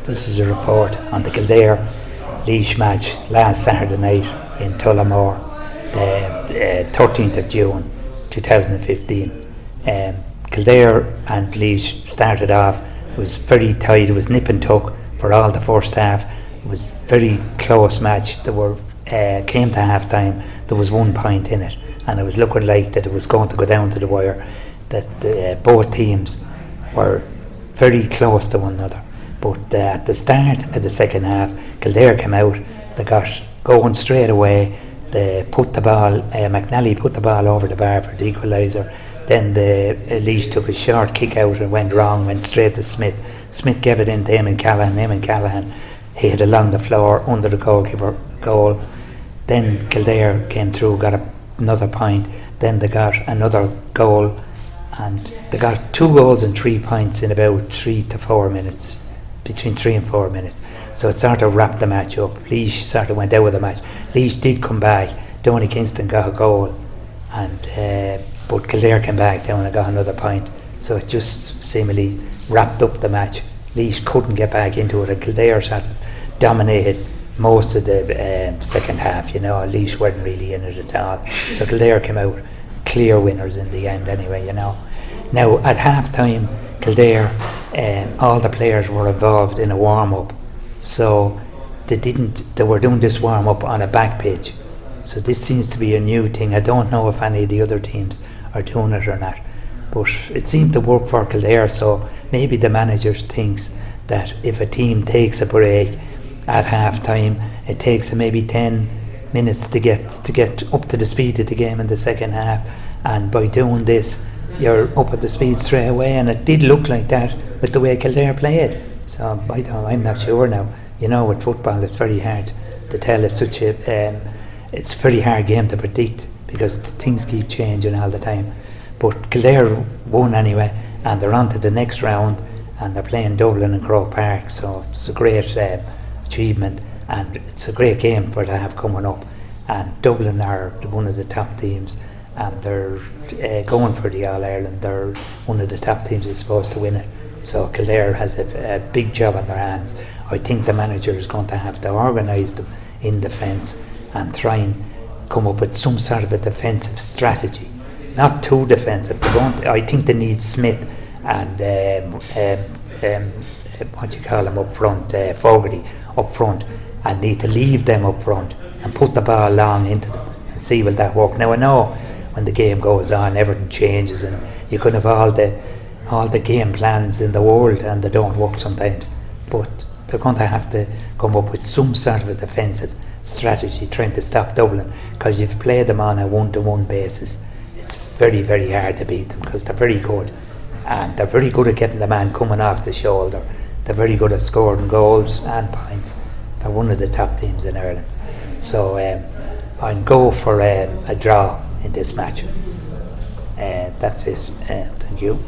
This is a report on the Kildare Laois match last Saturday night in Tullamore, the 13th of June 2015. Kildare and Laois started off, it was very tight, it was nip and tuck for all the first half. It was a very close match. Came to half time, there was 1 point in it, and it was looking like that it was going to go down to the wire, that both teams were very close to one another. But at the start of the second half, Kildare came out, they got going straight away, they put the ball, McNally put the ball over the bar for the equaliser. Then the Laois took a short kick out and went wrong, went straight to Smith. Smith gave it in to Eamon Callahan hit it along the floor under the goalkeeper goal. Then Kildare came through, got another point. Then they got another goal, and they got 2 goals and 3 points in about 3 to 4 minutes, between 3 and 4 minutes. So it sort of wrapped the match up. Laois sort of went out of the match. Laois did come back. Donny Kingston got a goal, and but Kildare came back down and got another point. So it just seemingly wrapped up the match. Laois couldn't get back into it, and Kildare sort of dominated most of the second half. Laois weren't really in it at all. So Kildare came out clear winners in the end anyway. Now at half time, Kildare, all the players were involved in a warm-up. So they were doing this warm-up on a back pitch. So this seems to be a new thing. I don't know if any of the other teams are doing it or not, but it seemed to work for Kildare. So maybe the manager thinks that if a team takes a break at half time, it takes maybe 10 minutes to get up to the speed of the game in the second half, and by doing this you're up at the speed straight away. And it did look like that with the way Kildare played. So I'm not sure now. With football it's very hard to tell. It's such it's a very hard game to predict because things keep changing all the time. But Kildare won anyway, and they're on to the next round, and they're playing Dublin and Croke Park. So it's a great achievement, and it's a great game for to have coming up. And Dublin are one of the top teams, and they're going for the All-Ireland. They're one of the top teams that's supposed to win it. So Kildare has a big job on their hands. I think the manager is going to have to organise them in defence and try and come up with some sort of a defensive strategy. Not too defensive. I think they need Smith and up front, Fogarty up front, and need to leave them up front and put the ball long into them and see will that work. Now I know when the game goes on everything changes, and you could have all the game plans in the world and they don't work sometimes, but they're going to have to come up with some sort of a defensive strategy trying to stop Dublin, because if you play them on a 1-to-1 basis it's very, very hard to beat them, because they're very good, and they're very good at getting the man coming off the shoulder. They're very good at scoring goals and points. They're one of the top teams in Ireland. So I'll go for a draw in this match. That's it. Thank you.